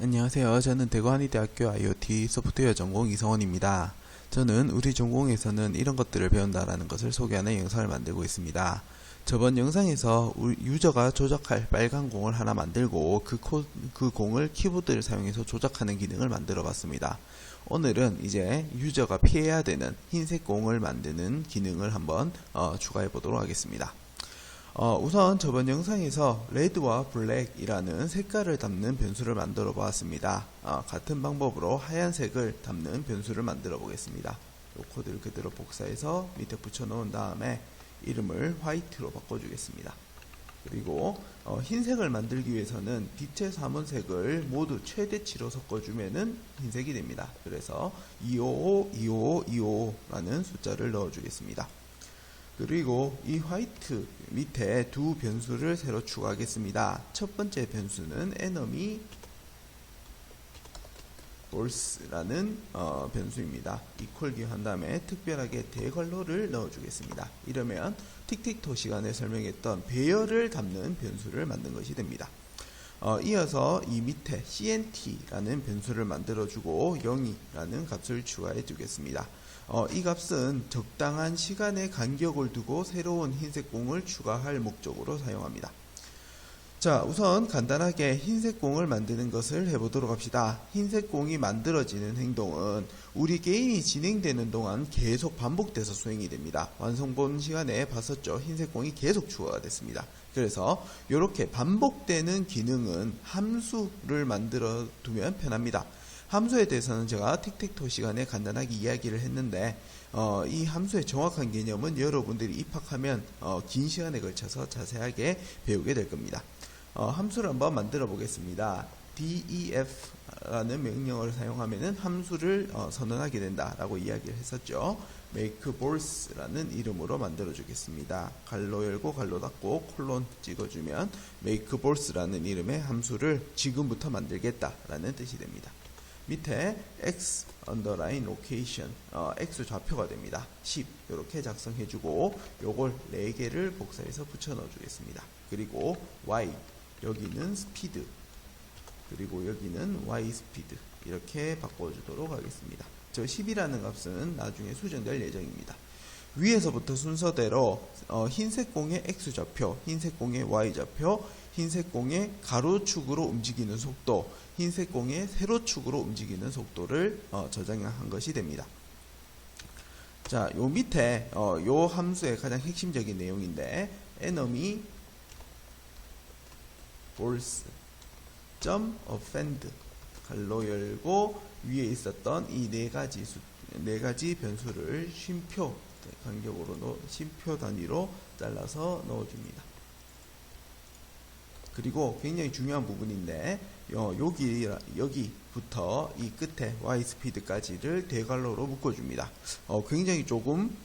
안녕하세요. 저는 대구한의대학교 IoT 소프트웨어 전공 이성원입니다. 저는 우리 전공에서는 이런 것들을 배운다라는 것을 소개하는 영상을 만들고 있습니다. 저번 영상에서 유저가 조작할 빨간 공을 하나 만들고 그 공을 키보드를 사용해서 조작하는 기능을 만들어 봤습니다. 오늘은 이제 유저가 피해야 되는 흰색 공을 만드는 기능을 한번 추가해 보도록 하겠습니다. 우선 저번 영상에서 레드와 블랙이라는 색깔을 담는 변수를 만들어 보았습니다. 같은 방법으로 하얀색을 담는 변수를 만들어 보겠습니다. 이 코드를 그대로 복사해서 밑에 붙여 놓은 다음에 이름을 화이트로 바꿔주겠습니다. 그리고 흰색을 만들기 위해서는 빛의 삼원색을 모두 최대치로 섞어주면은 흰색이 됩니다. 그래서 255, 255, 255라는 숫자를 넣어주겠습니다. 그리고 이 화이트 밑에 두 변수를 새로 추가하겠습니다. 첫 번째 변수는 enemy bols라는 변수입니다. 이퀄 기한 다음에 특별하게 대괄호를 넣어주겠습니다. 이러면 틱틱토 시간에 설명했던 배열을 담는 변수를 만든 것이 됩니다. 이어서 이 밑에 cnt라는 변수를 만들어주고 0이라는 값을 추가해 주겠습니다. 이 값은 적당한 시간의 간격을 두고 새로운 흰색 공을 추가할 목적으로 사용합니다. 자, 우선 간단하게 흰색 공을 만드는 것을 해보도록 합시다. 흰색 공이 만들어지는 행동은 우리 게임이 진행되는 동안 계속 반복돼서 수행이 됩니다. 완성본 시간에 봤었죠. 흰색 공이 계속 추가가 됐습니다. 그래서 이렇게 반복되는 기능은 함수를 만들어 두면 편합니다. 함수에 대해서는 제가 틱틱토 시간에 간단하게 이야기를 했는데 이 함수의 정확한 개념은 여러분들이 입학하면 긴 시간에 걸쳐서 자세하게 배우게 될 겁니다. 함수를 한번 만들어 보겠습니다. def라는 명령어를 사용하면 함수를 선언하게 된다라고 이야기를 했었죠. makeBalls라는 이름으로 만들어 주겠습니다. 괄호 열고 괄호 닫고 콜론 찍어주면 makeBalls라는 이름의 함수를 지금부터 만들겠다라는 뜻이 됩니다. 밑에 x underline location x 좌표가 됩니다. 10 이렇게 작성해주고 요걸 4개를 복사해서 붙여 넣어주겠습니다. 그리고 y 여기는 speed 그리고 여기는 y speed 이렇게 바꿔주도록 하겠습니다. 저 10이라는 값은 나중에 수정될 예정입니다. 위에서부터 순서대로 흰색 공의 x좌표, 흰색 공의 y좌표, 흰색 공의 가로축으로 움직이는 속도, 흰색 공의 세로축으로 움직이는 속도를 저장한 것이 됩니다. 자, 요 밑에 요 함수의 가장 핵심적인 내용인데 enemy balls .append 괄호 열고 위에 있었던 이 네 가지 변수를 쉼표 간격으로 쉼표 단위로 잘라서 넣어줍니다. 그리고 굉장히 중요한 부분인데 여기부터 이 끝에 ySpeed까지를 대괄호로 묶어줍니다. 굉장히 조금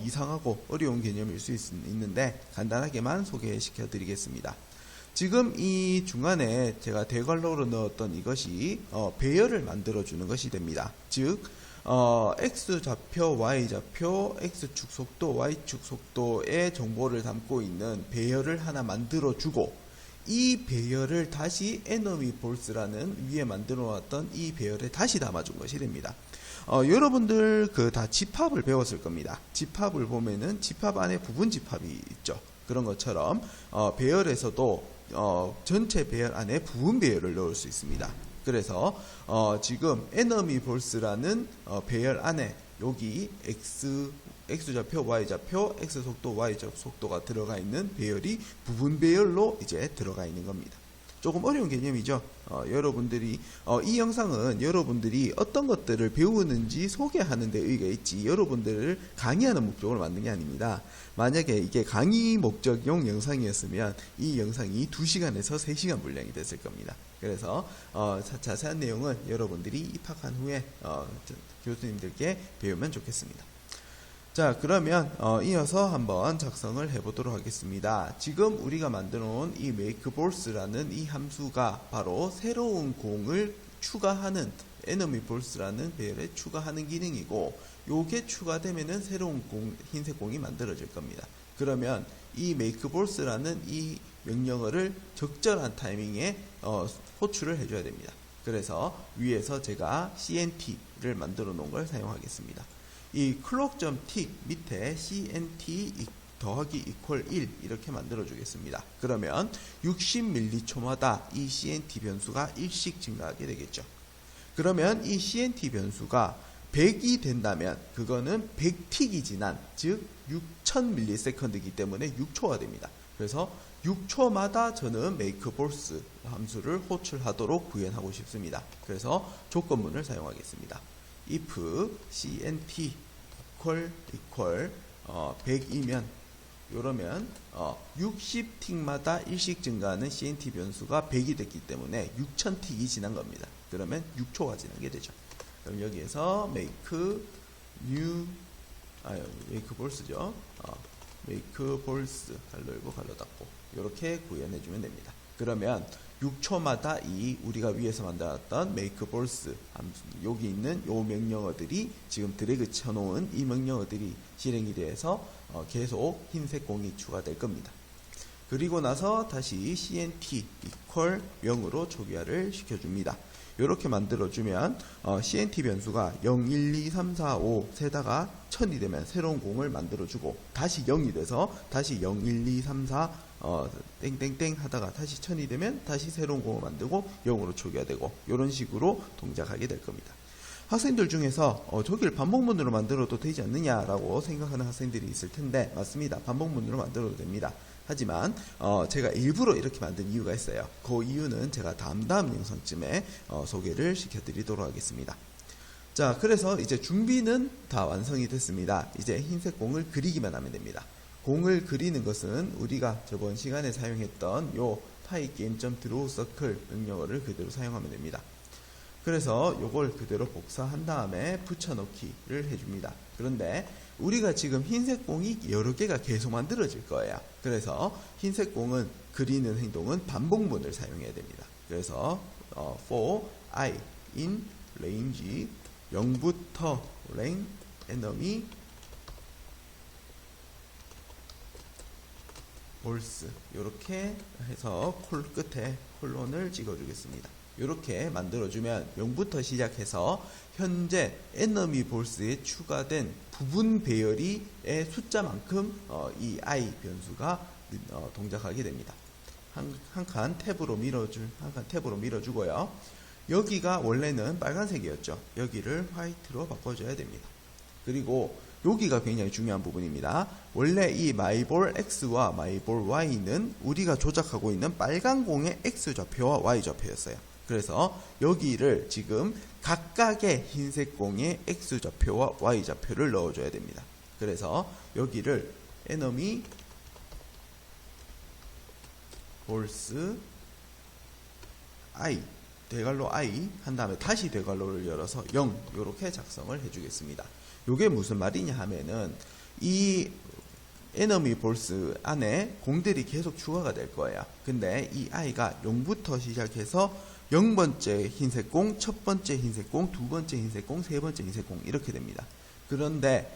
이상하고 어려운 개념일 수 있는데 간단하게만 소개시켜 드리겠습니다. 지금 이 중간에 제가 대괄호로 넣었던 이것이 배열을 만들어 주는 것이 됩니다. 즉 x좌표, y좌표, x축 속도, y축 속도의 정보를 담고 있는 배열을 하나 만들어 주고 이 배열을 다시 enemy balls라는 위에 만들어 놨던 이 배열에 다시 담아준 것이 됩니다. 여러분들 다 집합을 배웠을 겁니다. 집합을 보면은 집합 안에 부분 집합이 있죠. 그런 것처럼 배열에서도 전체 배열 안에 부분 배열을 넣을 수 있습니다. 그래서 지금 enemy balls라는 배열 안에 여기 x좌표, y좌표, x속도, y속도가 들어가 있는 배열이 부분 배열로 이제 들어가 있는 겁니다. 조금 어려운 개념이죠. 여러분들이 이 영상은 여러분들이 어떤 것들을 배우는지 소개하는 데 의의가 있지 여러분들을 강의하는 목적으로 만든 게 아닙니다. 만약에 이게 강의 목적용 영상이었으면 이 영상이 2시간에서 3시간 분량이 됐을 겁니다. 그래서 자세한 내용은 여러분들이 입학한 후에 교수님들께 배우면 좋겠습니다. 자, 그러면 이어서 한번 작성을 해보도록 하겠습니다. 지금 우리가 만들어 놓은 이 makeBalls라는 이 함수가 바로 새로운 공을 추가하는 enemy balls라는 배열에 추가하는 기능이고 요게 추가되면은 새로운 흰색 공이 만들어질 겁니다. 그러면 이 makeBalls라는 이 명령어를 적절한 타이밍에 호출을 해줘야 됩니다. 그래서 위에서 제가 CNT를 만들어 놓은 걸 사용하겠습니다. 이 clock.tick 밑에 CNT 더하기 equal 1 이렇게 만들어 주겠습니다. 그러면 60ml초마다 이 CNT 변수가 1씩 증가하게 되겠죠. 그러면 이 CNT 변수가 100이 된다면 그거는 100틱이 지난, 즉 6000ms이기 때문에 6초가 됩니다. 그래서 6초마다 저는 make false 함수를 호출하도록 구현하고 싶습니다. 그래서 조건문을 사용하겠습니다. if cnt equal 100이면 이러면 60틱마다 1씩 증가하는 CNT 변수가 100이 됐기 때문에 6000틱이 지난 겁니다. 그러면 6초가 지난 게 되죠. 그럼 여기에서 make false죠. make false 갈로 열고 갈로 닫고 이렇게 구현해 주면 됩니다. 그러면 6초마다 이 우리가 위에서 만들었던 make false 여기 있는 요 명령어들이 지금 드래그 쳐놓은 이 명령어들이 실행이 돼서 계속 흰색 공이 추가될 겁니다. 그리고 나서 다시 CNT equal 0으로 초기화를 시켜줍니다. 이렇게 만들어주면 CNT 변수가 0, 1, 2, 3, 4, 5 세다가 1000이 되면 새로운 공을 만들어주고 다시 0이 돼서 다시 0, 1, 2, 3, 4 땡땡땡 하다가 다시 1000이 되면 다시 새로운 공을 만들고 0으로 초기화되고 이런 식으로 동작하게 될 겁니다. 학생들 중에서 저기를 반복문으로 만들어도 되지 않느냐라고 생각하는 학생들이 있을 텐데 맞습니다. 반복문으로 만들어도 됩니다. 하지만 제가 일부러 이렇게 만든 이유가 있어요. 그 이유는 제가 다음 영상쯤에 소개를 시켜드리도록 하겠습니다. 자, 그래서 이제 준비는 다 완성이 됐습니다. 이제 흰색 공을 그리기만 하면 됩니다. 공을 그리는 것은 우리가 저번 시간에 사용했던 요 pygame.drawCircle 명령어를 그대로 사용하면 됩니다. 그래서 요걸 그대로 복사한 다음에 붙여넣기를 해줍니다. 그런데 우리가 지금 흰색 공이 여러 개가 계속 만들어질 거예요. 그래서 흰색 공은 그리는 행동은 반복문을 사용해야 됩니다. 그래서 for I in range 0부터 랭 enemy false 이렇게 해서 끝에 콜론을 찍어주겠습니다. 이렇게 만들어주면 0부터 시작해서 현재 enemy false에 추가된 부분 배열이의 숫자만큼 이 I 변수가 동작하게 됩니다. 한 칸 탭으로 밀어주고요. 여기가 원래는 빨간색이었죠. 여기를 화이트로 바꿔줘야 됩니다. 그리고 여기가 굉장히 중요한 부분입니다. 원래 이 myBall X와 myBall Y는 우리가 조작하고 있는 빨간 공의 X좌표와 Y좌표였어요. 그래서 여기를 지금 각각의 흰색 공의 X좌표와 Y좌표를 넣어줘야 됩니다. 그래서 여기를 enemy false I 대괄호 I 한 다음에 다시 대괄호를 열어서 0 이렇게 작성을 해주겠습니다. 이게 무슨 말이냐 하면은 이 enemy false 안에 공들이 계속 추가가 될 거예요. 근데 이 I가 0부터 시작해서 0번째 흰색 공, 첫 번째 흰색 공, 두 번째 흰색 공, 세 번째 흰색 공 이렇게 됩니다. 그런데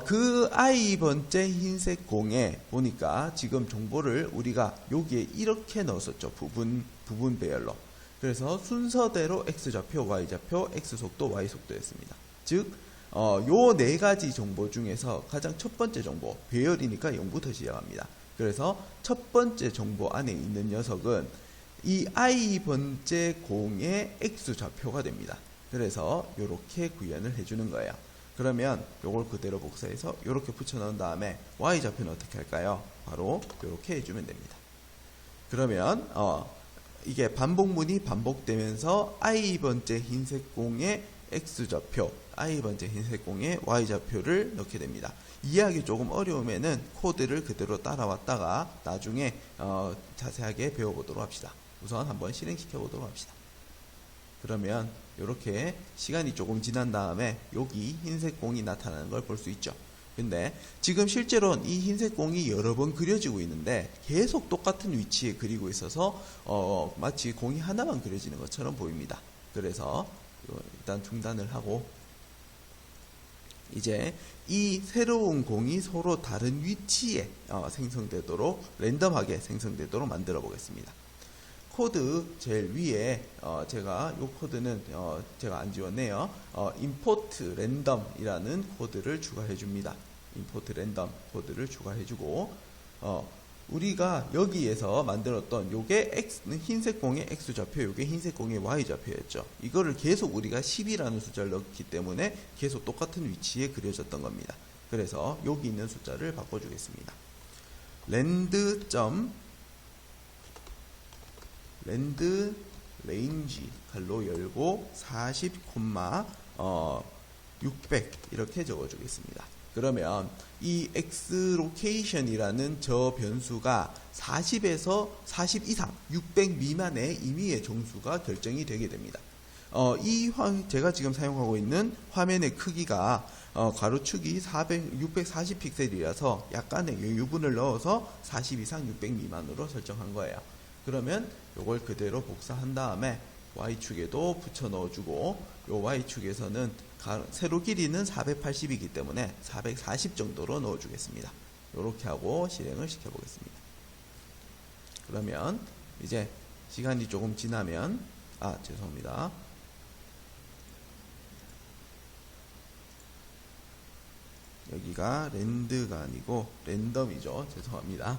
그 I번째 흰색 공에 보니까 지금 정보를 우리가 여기에 이렇게 넣었었죠. 부분 배열로. 그래서 순서대로 X좌표, Y좌표, X속도, Y속도였습니다. 즉 요 네 가지 정보 중에서 가장 첫 번째 정보, 배열이니까 0부터 시작합니다. 그래서 첫 번째 정보 안에 있는 녀석은 이 I번째 공의 X좌표가 됩니다. 그래서 이렇게 구현을 해주는 거예요. 그러면 요걸 그대로 복사해서 이렇게 붙여 넣은 다음에 Y좌표는 어떻게 할까요? 바로 이렇게 해주면 됩니다. 그러면 이게 반복문이 반복되면서 I번째 흰색 공의 X좌표, I번째 흰색 공의 Y좌표를 넣게 됩니다. 이해하기 조금 어려우면은 코드를 그대로 따라왔다가 나중에 자세하게 배워보도록 합시다. 우선 한번 실행시켜 보도록 합시다. 그러면 이렇게 시간이 조금 지난 다음에 여기 흰색 공이 나타나는 걸 볼 수 있죠. 근데 지금 실제로는 이 흰색 공이 여러 번 그려지고 있는데 계속 똑같은 위치에 그리고 있어서 마치 공이 하나만 그려지는 것처럼 보입니다. 그래서 일단 중단을 하고 이제 이 새로운 공이 서로 다른 위치에 생성되도록 랜덤하게 생성되도록 만들어 보겠습니다. 코드 제일 위에 제가 이 코드는 제가 안 지웠네요. import random이라는 코드를 추가해 줍니다. import random 코드를 추가해 주고 우리가 여기에서 만들었던 요게 x는 흰색 공의 x 좌표, 요게 흰색 공의 y 좌표였죠. 이거를 계속 우리가 10이라는 숫자를 넣기 때문에 계속 똑같은 위치에 그려졌던 겁니다. 그래서 여기 있는 숫자를 바꿔주겠습니다. 랜드 레인지 갈로 열고 40, 600 이렇게 적어주겠습니다. 그러면 이 x 로케이션이라는 저 변수가 40에서 40 이상 600 미만의 임의의 정수가 결정이 되게 됩니다. 제가 지금 사용하고 있는 화면의 크기가 가로축이 640 픽셀이라서 약간의 유분을 넣어서 40 이상 600 미만으로 설정한 거예요. 그러면 이걸 그대로 복사한 다음에 Y축에도 붙여 넣어주고 요 Y축에서는 세로 길이는 480이기 때문에 440 정도로 넣어주겠습니다. 이렇게 하고 실행을 시켜보겠습니다. 그러면 이제 시간이 조금 지나면 죄송합니다. 여기가 랜드가 아니고 랜덤이죠. 죄송합니다.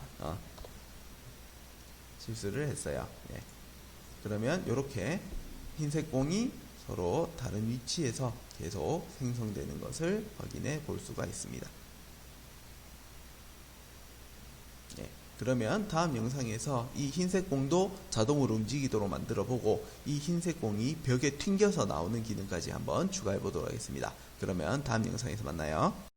실수를 했어요. 예. 그러면 이렇게 흰색 공이 서로 다른 위치에서 계속 생성되는 것을 확인해 볼 수가 있습니다. 예. 그러면 다음 영상에서 이 흰색 공도 자동으로 움직이도록 만들어 보고 이 흰색 공이 벽에 튕겨서 나오는 기능까지 한번 추가해 보도록 하겠습니다. 그러면 다음 영상에서 만나요.